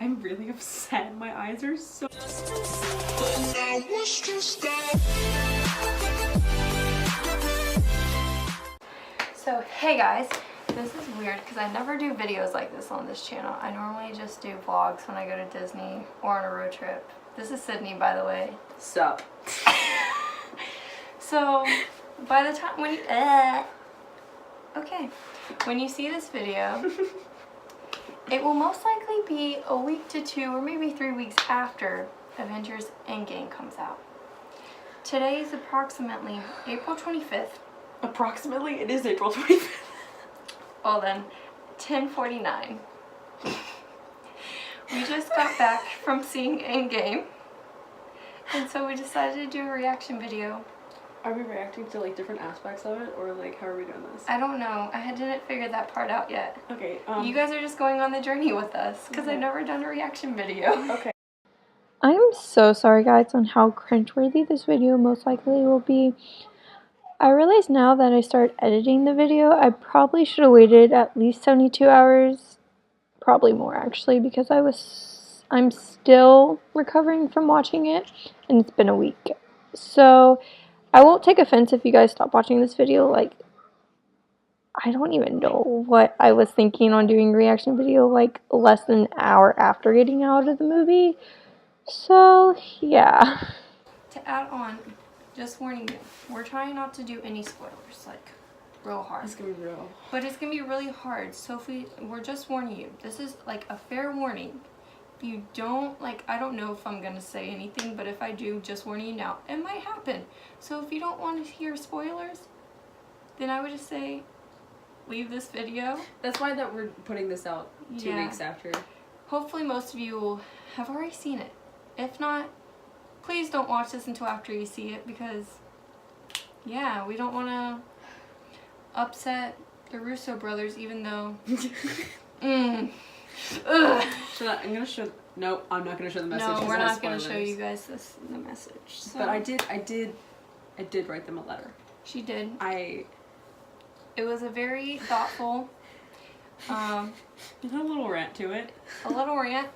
I'm really upset. My eyes are so... So, hey guys. This is weird because I never do videos like this on this channel. I normally just do vlogs when I go to Disney or on a road trip. This is Sydney, by the way. Sup? So, by the time when you... okay. When you see this video... it will most likely be a week to 2 or maybe 3 weeks after Avengers Endgame comes out. Today is approximately April 25th. Approximately? It is April 25th. Well then, 10:49. We just got back from seeing Endgame. And so we decided to do a reaction video. Are we reacting to like different aspects of it, or like how are we doing this? I don't know. I didn't figure that part out yet. Okay. You guys are just going on the journey with us because I've never done a reaction video. Okay. I'm so sorry guys on how cringeworthy this video most likely will be. I realize now that I start editing the video, I probably should have waited at least 72 hours. Probably more actually, because I'm still recovering from watching it and it's been a week. So I won't take offense if you guys stop watching this video. Like, I don't even know what I was thinking on doing a reaction video like less than an hour after getting out of the movie. So, yeah. To add on, just warning you, we're trying not to do any spoilers, like, real hard. It's gonna be real. But it's gonna be really hard, so we're just warning you. This is, like, a fair warning. If you don't, like, I don't know if I'm gonna say anything, but if I do, just warning you now, it might happen. So if you don't want to hear spoilers, then I would just say, leave this video. That's why that we're putting this out 2 weeks after. Hopefully most of you will have already seen it. If not, please don't watch this until after you see it because, yeah, we don't want to upset the Russo brothers even though... I'm gonna show... Nope, I'm not gonna show the message. No, we're not gonna show you guys the message. So. But I did write them a letter. She did. It was a very thoughtful... a little rant to it. A little rant.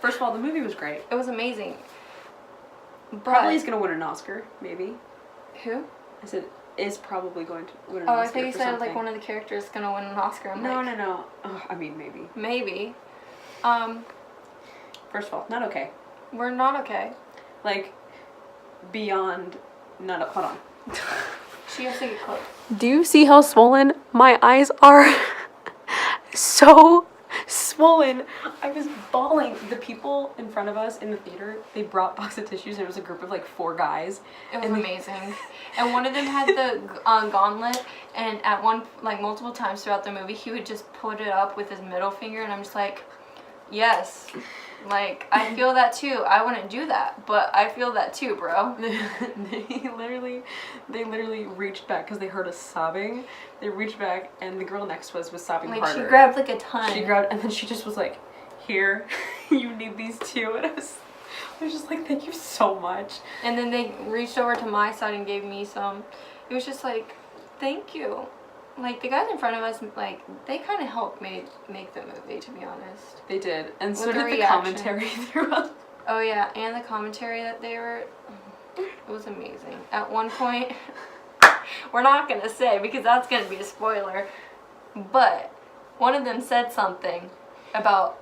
First of all, the movie was great. It was amazing. Probably is going to win an Oscar, maybe. Who? I said, is probably going to win an Oscar. Oh, I think you said like one of the characters is going to win an Oscar. No. Oh, I mean, maybe. Maybe. First of all, not okay. We're not okay. Like, beyond not... Hold on. She has to get close. Do you see how swollen my eyes are? So swollen. I was bawling. The people in front of us in the theater, they brought box of tissues. There was a group of like 4 guys. It was amazing. And one of them had the gauntlet, and at multiple times throughout the movie, he would just put it up with his middle finger, and I'm just like, yes. Like, I feel that too. I wouldn't do that, but I feel that too, bro. They literally reached back because they heard us sobbing. They reached back, and the girl next to us was sobbing harder. She grabbed like a ton. She grabbed, and then she just was like, "Here, you need these too." And I was just like, "Thank you so much." And then they reached over to my side and gave me some. It was just like, "Thank you." Like, the guys in front of us, like, they kind of helped make the movie, to be honest. They did. And so did the commentary throughout. Oh, yeah. And the commentary that they were... It was amazing. At one point... we're not going to say, because that's going to be a spoiler. But one of them said something about...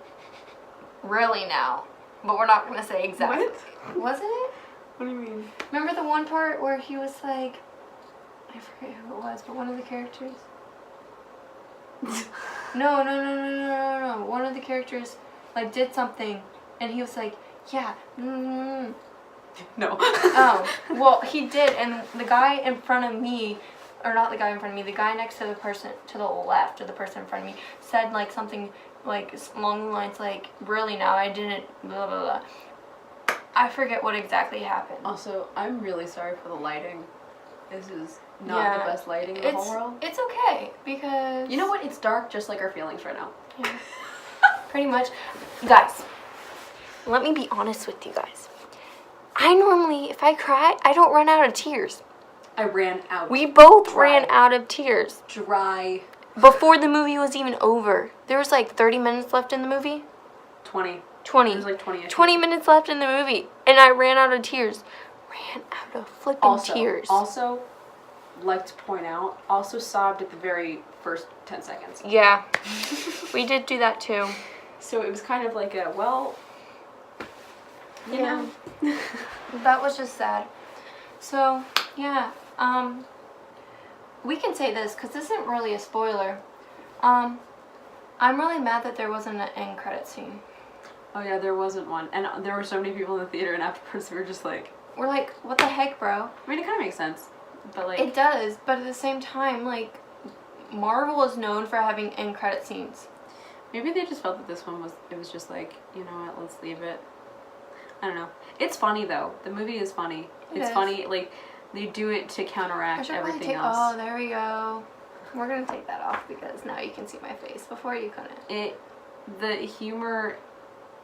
Really now. But we're not going to say exactly. What? Wasn't it? What do you mean? Remember the one part where he was like... I forget who it was, but one of the characters. No. One of the characters, like, did something, and he was like, yeah. No. Oh, well, he did, and the guy in front of me, or not the guy in front of me, the guy next to the person to the left of the person in front of me said, like, something, like, along the lines, like, really now, I didn't, blah, blah, blah. I forget what exactly happened. Also, I'm really sorry for the lighting. This is not the best lighting in the whole world. It's okay, because... You know what? It's dark just like our feelings right now. Yeah. Pretty much. Guys, let me be honest with you guys. I normally, if I cry, I don't run out of tears. I ran out. We both ran out of tears. Dry before the movie was even over. There was like 30 minutes left in the movie. 20. 20. It was like 20. 20 minutes left in the movie, and I ran out of tears. Ran out of flipping tears. Also, like to point out, also sobbed at the very first 10 seconds. Yeah, we did do that too. So it was kind of like a, well, you know. That was just sad. So, yeah, we can say this, because this isn't really a spoiler. I'm really mad that there wasn't an end credit scene. Oh yeah, there wasn't one. And there were so many people in the theater, and afterwards we were just like... We're like, what the heck, bro? I mean, it kind of makes sense, but like... It does, but at the same time, like, Marvel is known for having end credit scenes. Maybe they just felt that this one was... It was just like, you know what, let's leave it. I don't know. It's funny, though. The movie is funny. It's funny, like, they do it to counteract everything else. Oh, there we go. We're gonna take that off, because now you can see my face. Before you couldn't. The humor...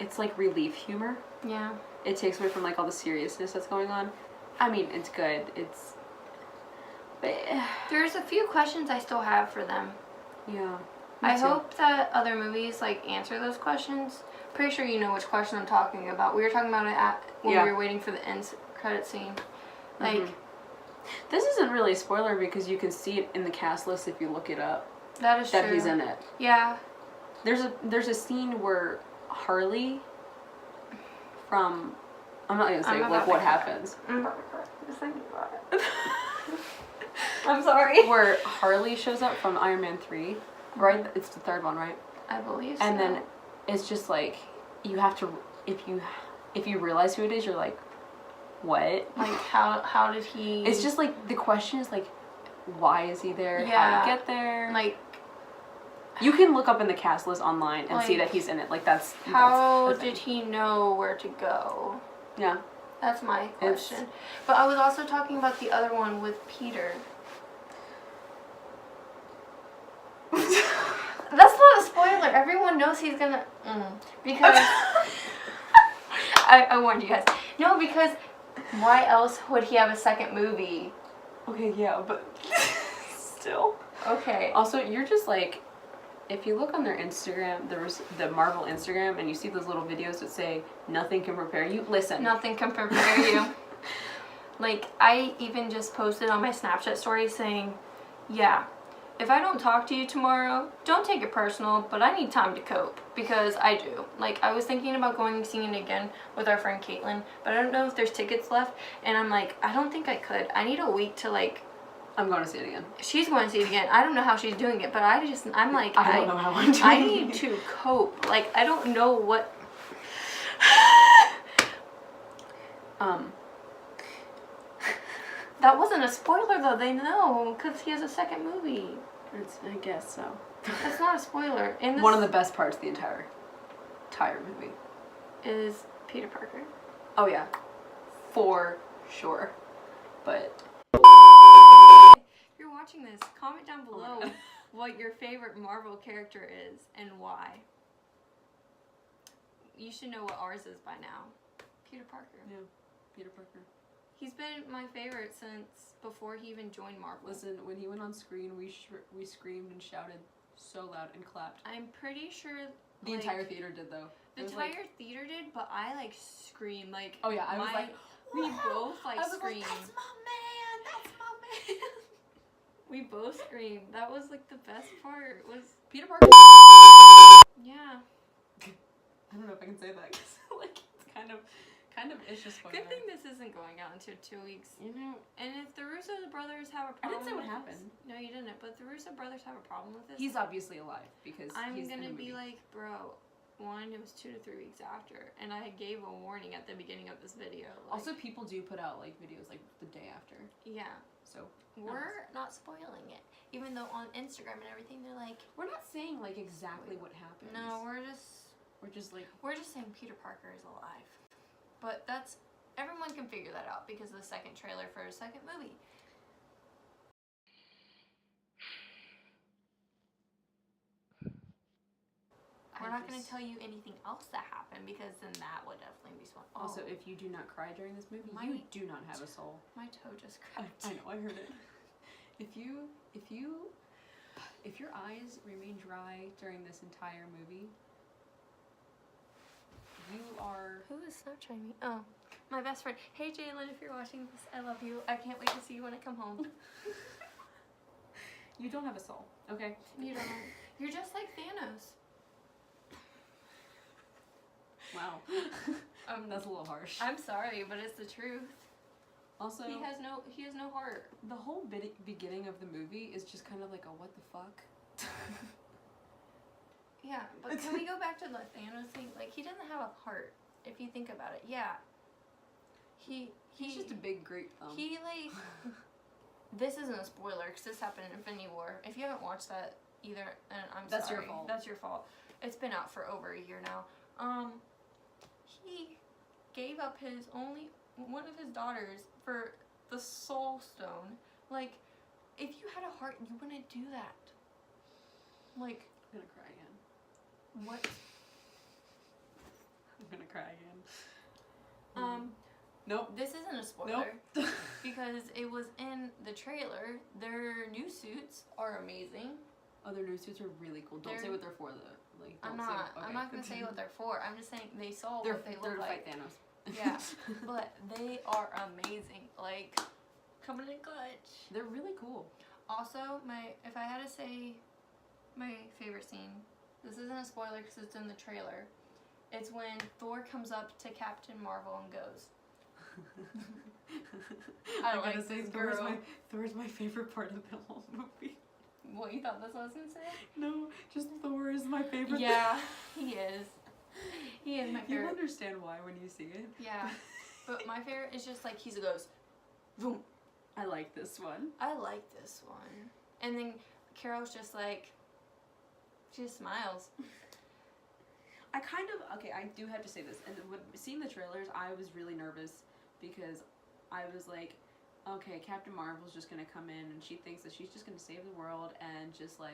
It's like relief humor. Yeah. It takes away from like all the seriousness that's going on. I mean, it's good. But there's a few questions I still have for them. Yeah. I hope that other movies like answer those questions. Pretty sure you know which question I'm talking about. We were talking about it when we were waiting for the end credit scene. Like, this isn't really a spoiler because you can see it in the cast list if you look it up. That is true. That he's in it. Yeah. There's a scene where Harley from... I'm not going to say like what happens. Just thinking about it. I'm sorry. Where Harley shows up from Iron Man 3, right? It's the third one, right? I believe so. And then it's just like, you have to... If you realize who it is, you're like, what? Like, how did he... It's just like, the question is like, why is he there? Yeah. How did he get there? Like... You can look up in the cast list online and see that he's in it. Like, that's... How did he know where to go? Yeah. That's my question. But I was also talking about the other one with Peter. That's not a spoiler. Everyone knows he's gonna... because... I warned you guys. No, because why else would he have a second movie? Okay, yeah, but... Still. Okay. Also, you're just like... If you look on their Instagram, there was the Marvel Instagram, and you see those little videos that say, nothing can prepare you. Listen. Nothing can prepare you. Like, I even just posted on my Snapchat story saying, yeah, if I don't talk to you tomorrow, don't take it personal, but I need time to cope. Because I do. Like, I was thinking about going and seeing it again with our friend Caitlin, but I don't know if there's tickets left, and I'm like, I don't think I could. I need a week to, like... I'm going to see it again. She's going to see it again. I don't know how she's doing it, but I'm like... I don't know how I'm doing it. I need to cope. Like, I don't know what... That wasn't a spoiler, though. They know, because he has a second movie. I guess so. That's not a spoiler. One of the best parts of the entire movie is Peter Parker. Oh, yeah. For sure. But... If you're watching this, comment down below what your favorite Marvel character is and why. You should know what ours is by now. Peter Parker. Yeah, Peter Parker. He's been my favorite since before he even joined Marvel. Listen, when he went on screen, we screamed and shouted so loud and clapped. I'm pretty sure the entire theater did, though. The entire theater did, but I like screamed like. Oh yeah, I was like, we both like screamed. Like, that's my man. That's my man. We both screamed. That was like the best part. Was Peter Parker. Yeah. I don't know if I can say that because like it's kind of it's just spoiler. Good thing this isn't going out until 2 weeks. You know. And if the Russo brothers have a problem, I didn't say what happened. No, you didn't. But the Russo brothers have a problem with this. He's obviously alive because I'm he's gonna be like, bro. One, it was 2 to 3 weeks after, and I gave a warning at the beginning of this video. Like, also, people do put out like videos like the day after. Yeah. So we're not spoiling it, even though on Instagram and everything they're like, we're not saying like exactly what happens. No, we're just saying Peter Parker is alive. But everyone can figure that out because of the second trailer for a second movie. We're not going to tell you anything else that happened because then that would definitely be spoiled. Also, if you do not cry during this movie, you do not have a soul. My toe just cracked. I know, I heard it. If you If your eyes remain dry during this entire movie, you are... Who is Snapchatting me? Oh, my best friend. Hey Jalen, if you're watching this, I love you. I can't wait to see you when I come home. You don't have a soul, okay? You don't. You're just like Thanos. Wow. That's a little harsh. I'm sorry, but it's the truth. Also, He has no heart. the whole beginning of the movie is just kind of like a what the fuck? Yeah, but can we go back to the Thanos thing? Like, he doesn't have a heart, if you think about it. Yeah. He's just a big great thumb. He, like... This isn't a spoiler, because this happened in Infinity War. If you haven't watched that either, and I'm That's sorry. your fault. That's your fault. It's been out for over a year now. He gave up one of his daughters for the Soul Stone. Like, if you had a heart, you wouldn't do that. Like... I'm gonna cry again. What? I'm gonna cry again. Nope. This isn't a spoiler. Nope. Because it was in the trailer. Their new suits are amazing. Oh, their new suits are really cool. Don't say what they're for, though. Like, I'm not gonna say what they're for. I'm just saying they saw what they look like. They're to fight Thanos. Yeah, but they are amazing. Like, coming in clutch. They're really cool. Also, if I had to say my favorite scene, this isn't a spoiler because it's in the trailer. It's when Thor comes up to Captain Marvel and goes, I gotta like say, this girl. Thor's my favorite part of the whole movie. What, you thought that's what I was gonna say? No, just Thor is my favorite. Yeah, he is. He is my favorite. You understand why when you see it. Yeah, but my favorite is just like he goes, boom. I like this one. I like this one. And then Carol's just like, she just smiles. I do have to say this. And when seeing the trailers, I was really nervous because I was like, okay, Captain Marvel's just gonna come in and she thinks that she's just gonna save the world and just be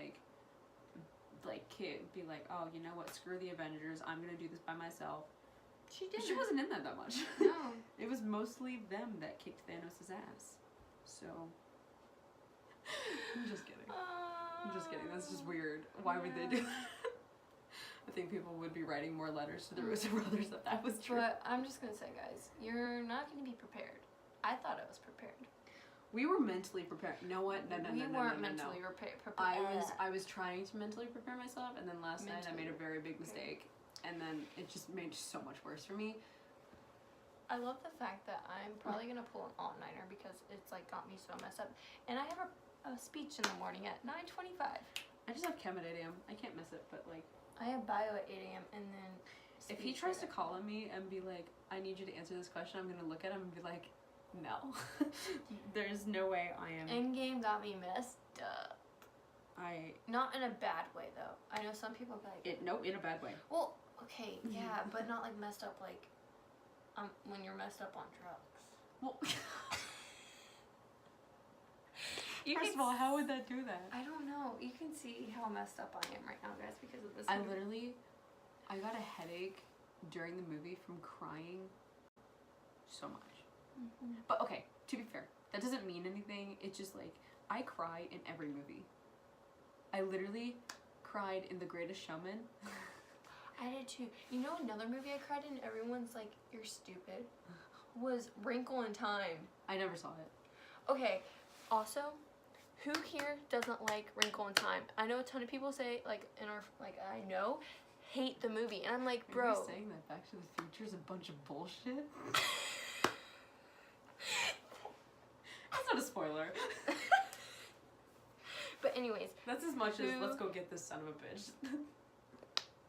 like, oh, you know what, screw the Avengers, I'm gonna do this by myself. She didn't. She wasn't in that much. No. It was mostly them that kicked Thanos' ass. So, I'm just kidding. I'm just kidding. That's just weird. Why would they do that? I think people would be writing more letters to the Russo brothers if that was true. But I'm just gonna say, guys, you're not gonna be prepared. I thought I was prepared. We were mentally prepared. You know what? No. We weren't mentally prepared. I was trying to mentally prepare myself, and then last night I made a very big mistake, and then it just made so much worse for me. I love the fact that I'm probably gonna pull an all-nighter because it's like got me so messed up, and I have a speech in the morning at 9:25. I just have chem at 8 a.m. I can't miss it, but like. I have bio at 8 a.m. and then. If he tries to call on me and be like, I need you to answer this question, I'm gonna look at him and be like, no. There's no way I am. Endgame got me messed up. Not in a bad way though. I know some people like. No, in a bad way. Well, okay, yeah, but not like messed up like. When you're messed up on drugs. Well. First of all, how would that do that? I don't know. You can see how messed up I am right now, guys, because of this. I got a headache during the movie from crying so much. Mm-hmm. But okay, to be fair, that doesn't mean anything. It's just like, I cry in every movie. I literally cried in The Greatest Showman. I did too. You know another movie I cried in, everyone's like, you're stupid, was Wrinkle in Time. I never saw it. Okay, also, who here doesn't like Wrinkle in Time? I know a ton of people say, hate the movie. And I'm like, bro. Are you saying that Back to the Future is a bunch of bullshit? That's not a spoiler. But anyways. That's as much as, let's go get this son of a bitch.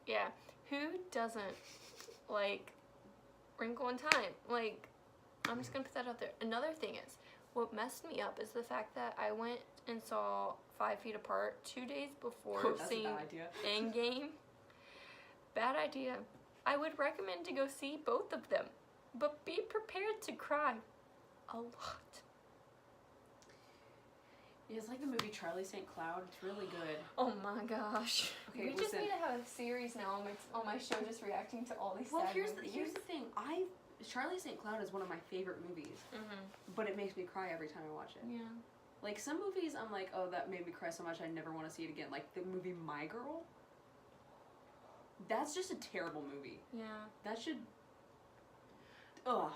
Yeah. Who doesn't like Wrinkle in Time? Like, I'm just gonna put that out there. Another thing is, what messed me up is the fact that I went and saw 5 Feet Apart 2 days before seeing Endgame. Bad idea. I would recommend to go see both of them, but be prepared to cry a lot. Yeah, it's like the movie Charlie St. Cloud. It's really good. Oh my gosh. Okay, we just need to have a series now on my show just reacting to all these sad here's movies. the thing. Charlie St. Cloud is one of my favorite movies, but it makes me cry every time I watch it. Yeah. Like, some movies I'm like, oh, that made me cry so much I never want to see it again. Like, the movie My Girl. That's just a terrible movie. Yeah. That should... Ugh.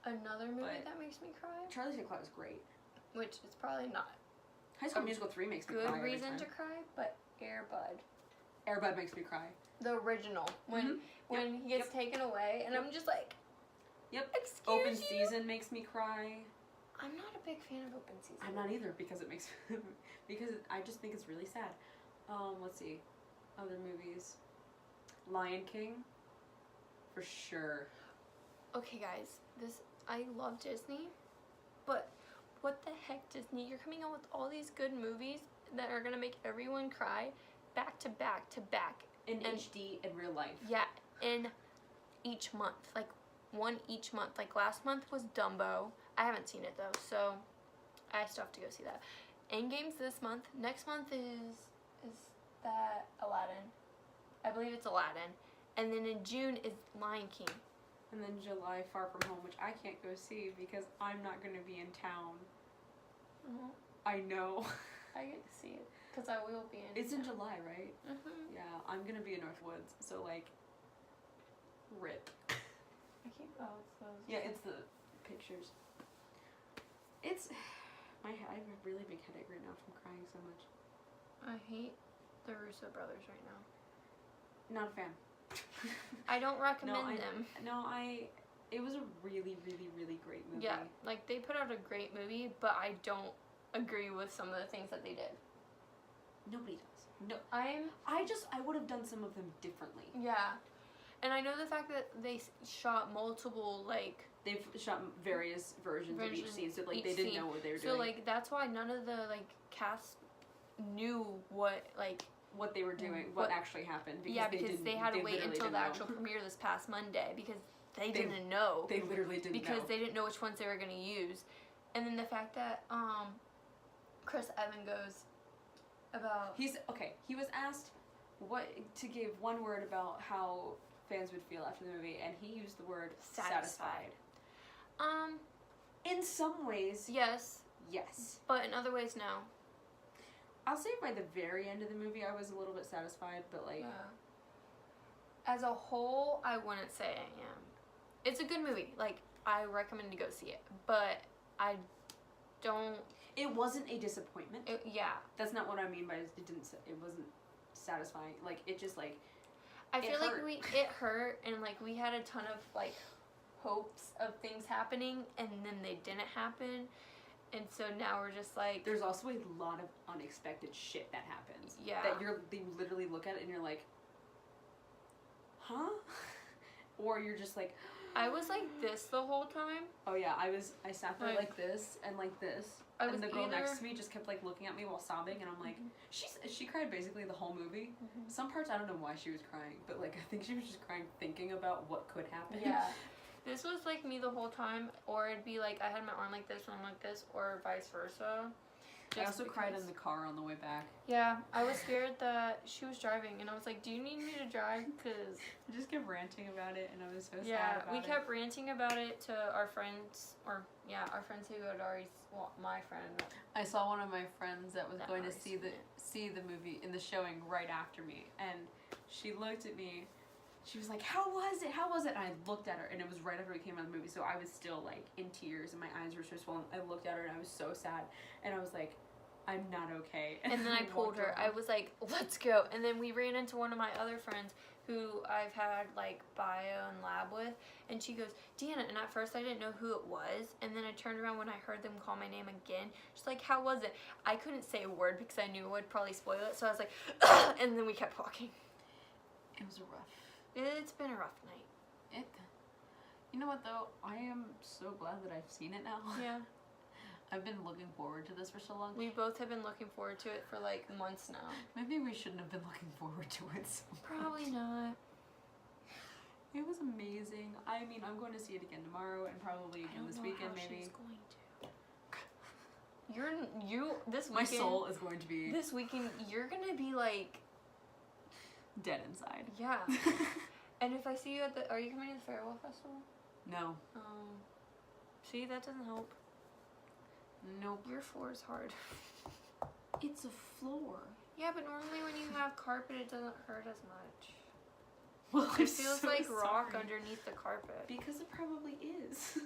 Another movie But- that makes me cry, Charlie's Angels is great. which is probably not High School Musical 3 makes me cry good every reason time. to cry, but Air Bud. Air Bud makes me cry. The original. When he gets taken away, and I'm just like, Yep. excuse Open you? Season makes me cry. I'm not a big fan of Open Season. I'm not either because it makes because I just think it's really sad. Let's see, other movies. Lion King, for sure. Okay, guys, I love Disney, but what the heck, Disney? You're coming out with all these good movies that are gonna make everyone cry, back to back to back. In HD in real life. Yeah, in each month, like one each month. Like last month was Dumbo. I haven't seen it though, so I still have to go see that. Endgame's this month. Next month is that Aladdin? I believe it's Aladdin. And then in June is Lion King. And then July, Far From Home, which I can't go see because I'm not going to be in town. Mhm. I know. I get to see it because I will be in. It's in July, right? Mhm. Yeah, I'm going to be in Northwoods, so like, rip. I keep. Oh, it's those. Yeah, it's the pictures. It's I have a really big headache right now from crying so much. I hate the Russo brothers right now. Not a fan. I don't recommend them. It was a really, really, really great movie. Yeah, like they put out a great movie, but I don't agree with some of the things that they did. Nobody does. No. I would have done some of them differently. Yeah. And I know the fact that they shot multiple, like... They've shot various versions of each scene, so like they didn't know what they were doing. So like that's why none of the like cast knew what they were doing, what actually happened. Because they had to wait until the actual premiere this past Monday because they didn't know. They literally didn't know. Because they didn't know which ones they were going to use. And then the fact that Chris Evans goes about... He was asked to give one word about how fans would feel after the movie, and he used the word satisfied. In some ways, yes. Yes. But in other ways, no. I'll say by the very end of the movie, I was a little bit satisfied, but like... Yeah. As a whole, I wouldn't say I am. It's a good movie. Like, I recommend to go see it. But I don't... It wasn't a disappointment. Yeah. That's not what I mean by it wasn't satisfying. Like, it just like... I feel like it hurt, and like we had a ton of like hopes of things happening, and then they didn't happen, and so now we're just like... There's also a lot of unexpected shit that happens. Yeah. That you literally look at it and you're like, huh? Or you're just like... I was like this the whole time. Oh yeah, I sat there like this and like this. And the girl next to me just kept like looking at me while sobbing, and I'm like, she cried basically the whole movie. Some parts I don't know why she was crying, but like I think she was just crying thinking about what could happen. Yeah. This was like me the whole time, or it'd be like I had my arm like this and I'm like this, or vice versa. I also cried in the car on the way back. Yeah, I was scared that she was driving, and I was like, do you need me to drive? Because I just kept ranting about it, and I was so sad about it. Yeah, we kept ranting about it to our friends, our friends who had already, my friend. I saw one of my friends that was going to see the movie in the showing right after me, and she looked at me. She was like, how was it? How was it? And I looked at her, and it was right after we came out of the movie, so I was still like in tears, and my eyes were so swollen. I looked at her, and I was so sad, and I was like, I'm not okay. And then I pulled her. I was like, let's go. And then we ran into one of my other friends who I've had like bio and lab with, and she goes, Deanna, and at first I didn't know who it was, and then I turned around when I heard them call my name again. She's like, how was it? I couldn't say a word because I knew it would probably spoil it, so I was like, ugh! And then we kept walking. It was rough. It's been a rough night. You know what though? I am so glad that I've seen it now. Yeah. I've been looking forward to this for so long. We both have been looking forward to it for like months now. Maybe we shouldn't have been looking forward to it so much. Probably not. It was amazing. I mean, I'm going to see it again tomorrow and probably again this weekend maybe. She's going to. This weekend. My soul is going to be... This weekend, you're going to be like... dead inside. Yeah. And if I see you at the... Are you coming to the Farewell Festival? No. See, that doesn't help. Nope. Your floor is hard. It's a floor. Yeah, but normally when you have carpet, it doesn't hurt as much. Well, It feels like rock underneath the carpet. Because it probably is.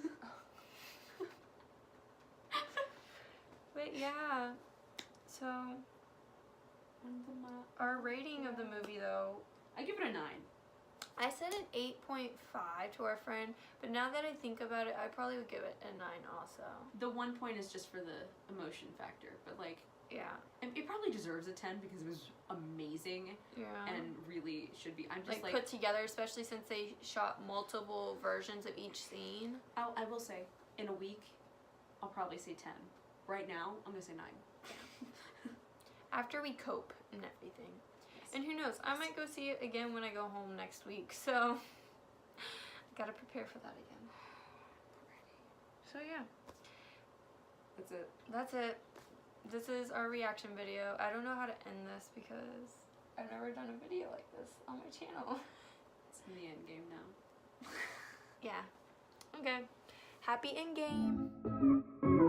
But yeah, so our rating of the movie though, I give it a 9. I said an 8.5 to our friend, but now that I think about it, I probably would give it a 9 also. The 1 point is just for the emotion factor, but like, yeah, it probably deserves a 10 because it was amazing. Yeah. And really should be. I'm just like put together, especially since they shot multiple versions of each scene. I will say, in a week, I'll probably say 10. Right now, I'm gonna say 9. After we cope and everything. Yes. And who knows, I might go see it again when I go home next week, so I gotta prepare for that again. So yeah. That's it. That's it. This is our reaction video. I don't know how to end this because I've never done a video like this on my channel. It's in the end game now. Yeah. Okay. Happy Endgame.